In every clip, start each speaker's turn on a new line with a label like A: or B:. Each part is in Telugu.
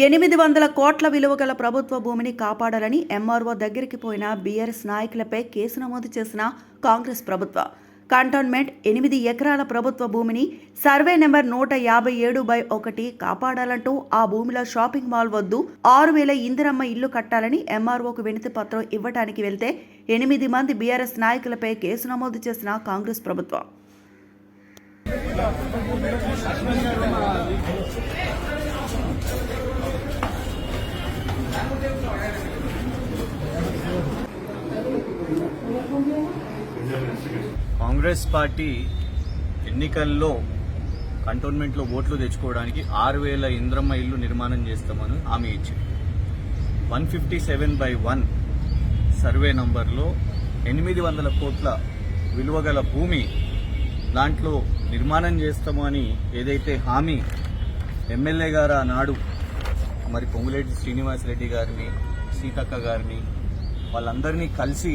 A: 800 కోట్ల విలువ గల ప్రభుత్వ భూమిని కాపాడాలని ఎంఆర్ఓ దగ్గరికి పోయిన బీఆర్ఎస్ నాయకులపై కేసు నమోదు చేసిన కాంగ్రెస్ ప్రభుత్వం. కంటోన్మెంట్ 8 ఎకరాల ప్రభుత్వ భూమిని సర్వే నెంబర్ 157/1 కాపాడాలంటూ ఆ భూమిలో షాపింగ్ మాల్ వద్దు 6000 ఇందిరమ్మ ఇల్లు కట్టాలని ఎంఆర్ఓకు వినతి పత్రం ఇవ్వడానికి వెళ్తే 8 మంది బీఆర్ఎస్ నాయకులపై కేసు నమోదు చేసిన కాంగ్రెస్ ప్రభుత్వం.
B: కాంగ్రెస్ పార్టీ ఎన్నికల్లో కంటోన్మెంట్లో ఓట్లు తెచ్చుకోవడానికి 6000 ఇంద్రమ్మ ఇల్లు నిర్మాణం చేస్తామని హామీ ఇచ్చింది. 157/1 సర్వే నంబర్లో 800 కోట్ల విలువగల భూమి దాంట్లో నిర్మాణం చేస్తామని ఏదైతే హామీ ఎమ్మెల్యే గారు ఆనాడు మరి పొంగులేటి శ్రీనివాసరెడ్డి గారిని, సీతక్క గారిని వాళ్ళందరినీ కలిసి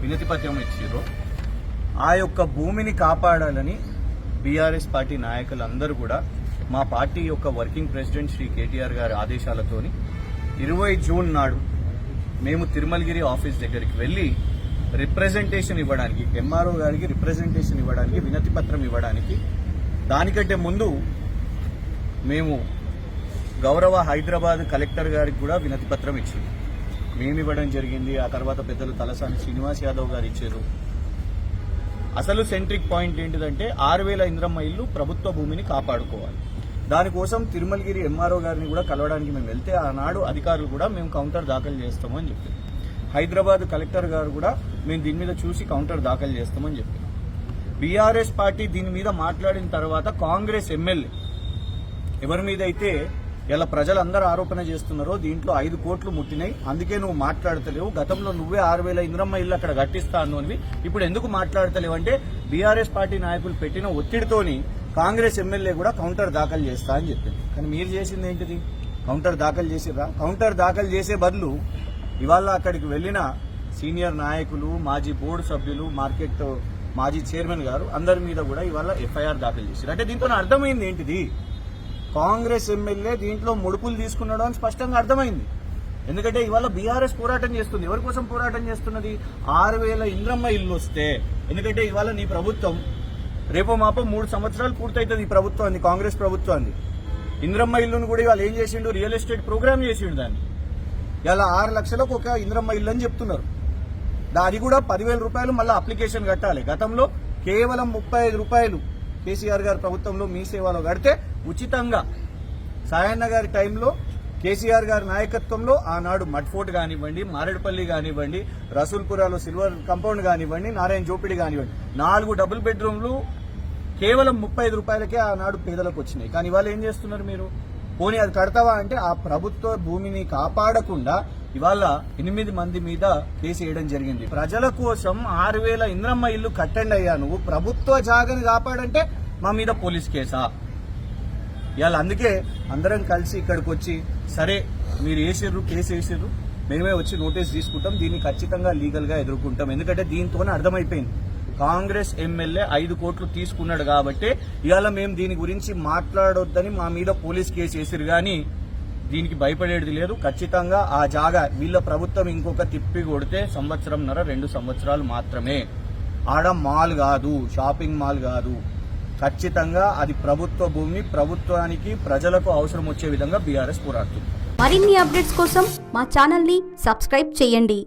B: వినతి పత్రం ఇచ్చారో ఆ యొక్క భూమిని కాపాడాలని బీఆర్ఎస్ పార్టీ నాయకులందరూ కూడా మా పార్టీ యొక్క వర్కింగ్ ప్రెసిడెంట్ శ్రీ కేటీఆర్ గారి ఆదేశాలతోని 20 జూన్ నాడు మేము తిరుమలగిరి ఆఫీస్ దగ్గరికి వెళ్లి రిప్రజెంటేషన్ ఇవ్వడానికి, ఎంఆర్ఓ గారికి రిప్రజెంటేషన్ ఇవ్వడానికి, వినతి పత్రం ఇవ్వడానికి, దానికంటే ముందు మేము గౌరవ హైదరాబాద్ కలెక్టర్ గారికి కూడా వినతి పత్రం ఇచ్చింది. మేము ఇవ్వడం జరిగింది. ఆ తర్వాత పెద్దలు తలసాని శ్రీనివాస్ యాదవ్ గారు ఇచ్చారు. అసలు సెంట్రిక్ పాయింట్ ఏంటిదంటే 6000 ఇంద్రమ్మ ఇల్లు ప్రభుత్వ భూమిని కాపాడుకోవాలి. దానికోసం తిరుమలగిరి ఎంఆర్ఓ గారిని కూడా కలవడానికి మేము వెళ్తే ఆనాడు అధికారులు కూడా మేము కౌంటర్ దాఖలు చేస్తామని చెప్పారు. హైదరాబాద్ కలెక్టర్ గారు కూడా మేము దీని మీద చూసి కౌంటర్ దాఖలు చేస్తామని చెప్పారు. బీఆర్ఎస్ పార్టీ దీని మీద మాట్లాడిన తర్వాత కాంగ్రెస్ ఎమ్మెల్యే ఎవరి మీద అయితే ఇలా ప్రజలందరూ ఆరోపణ చేస్తున్నారో దీంట్లో 5 కోట్లు ముట్టినాయి, అందుకే నువ్వు మాట్లాడతలేవు, గతంలో నువ్వే 6000 ఇంద్రమ్మ ఇల్లు అక్కడ కట్టిస్తాను అని ఇప్పుడు ఎందుకు మాట్లాడతలేవు అంటే బీఆర్ఎస్ పార్టీ నాయకులు పెట్టిన ఒత్తిడితోని కాంగ్రెస్ ఎమ్మెల్యే కూడా కౌంటర్ దాఖలు చేస్తా అని చెప్పింది. కానీ మీరు చేసింది ఏంటిది? కౌంటర్ దాఖలు చేసిర్రా? కౌంటర్ దాఖలు చేసే బదులు ఇవాళ అక్కడికి వెళ్లిన సీనియర్ నాయకులు, మాజీ బోర్డు సభ్యులు, మార్కెట్ మాజీ చైర్మన్ గారు అందరి మీద కూడా ఇవాళ ఎఫ్ఐఆర్ దాఖలు చేశారు. అంటే దీంతో అర్థమైంది ఏంటిది? కాంగ్రెస్ ఎమ్మెల్యే దీంట్లో ముడుపులు తీసుకున్నాడు అని స్పష్టంగా అర్థమైంది. ఎందుకంటే ఇవాళ బీఆర్ఎస్ పోరాటం చేస్తుంది. ఎవరి కోసం పోరాటం చేస్తున్నది? 6000 ఇంద్రమ్మ ఇల్లు వస్తే. ఎందుకంటే ఇవాళ నీ ప్రభుత్వం రేపో మాపో 3 సంవత్సరాలు పూర్తవుతుంది ఈ ప్రభుత్వాన్ని, కాంగ్రెస్ ప్రభుత్వాన్ని. ఇంద్రమ్మ ఇల్లును కూడా ఇవాళ ఏం చేసిండు? రియల్ ఎస్టేట్ ప్రోగ్రామ్ చేసిండు. దాన్ని ఇలా 6 లక్షలకు ఒక ఇంద్రమ్మ ఇల్లు అని చెప్తున్నారు. అది కూడా 10,000 రూపాయలు మళ్ళీ అప్లికేషన్ కట్టాలి. గతంలో కేవలం 35 రూపాయలు కేసీఆర్ గారి ప్రభుత్వంలో మీ సేవలో కడితే ఉచితంగా సాయన్న గారి టైంలో కేసీఆర్ గారి నాయకత్వంలో ఆనాడు మడ్ఫోర్ట్ కానివ్వండి, మారేడుపల్లి కానివ్వండి, రసూల్పురాలో సిల్వర్ కాంపౌండ్ కానివ్వండి, నారాయణ జోపిడి కానివ్వండి, 4 డబుల్ బెడ్రూమ్లు కేవలం 35 రూపాయలకే ఆనాడు పేదలకు వచ్చినాయి. కానీ ఇవాళ ఏం చేస్తున్నారు మీరు? పోనీ అది కడతావా అంటే ఆ ప్రభుత్వ భూమిని కాపాడకుండా ఇవాళ 8 మంది మీద కేసు వేయడం జరిగింది. ప్రజల కోసం 6000 ఇంద్రమ్మ ఇల్లు కట్టండి అయ్యా, నువ్వు ప్రభుత్వ జాగని కాపాడంటే మా మీద పోలీస్ కేసా? ఇవాళ అందుకే అందరం కలిసి ఇక్కడికి వచ్చి సరే మీరు వేసిర్రు, కేసు వేసిర్రు, మేమే వచ్చి నోటీస్ తీసుకుంటాం, దీన్ని ఖచ్చితంగా లీగల్ గా ఎదుర్కొంటాం. ఎందుకంటే దీంతోనే అర్థమైపోయింది కాంగ్రెస్ ఎమ్మెల్యే 5 కోట్లు తీసుకున్నాడు కాబట్టి ఇవాళ మేము దీని గురించి మాట్లాడొద్దని మా మీద పోలీస్ కేసు వేసిరు. కానీ దీనికి భయపడేది లేదు. ఖచ్చితంగా ఆ జాగా వీళ్ళ ప్రభుత్వం ఇంకొక తిప్పి కొడితే 1.5-2 సంవత్సరాలు మాత్రమే. ఆడ మాల్ కాదు, షాపింగ్ మాల్ కాదు, ఖచ్చితంగా అది ప్రభుత్వ భూమి, ప్రభుత్వానికి ప్రజలకు అవసరం వచ్చే విధంగా బీఆర్ఎస్ పోరాడుతుంది.
C: మరిన్ని అప్డేట్స్ కోసం మా ఛానల్ ని సబ్స్క్రైబ్ చేయండి.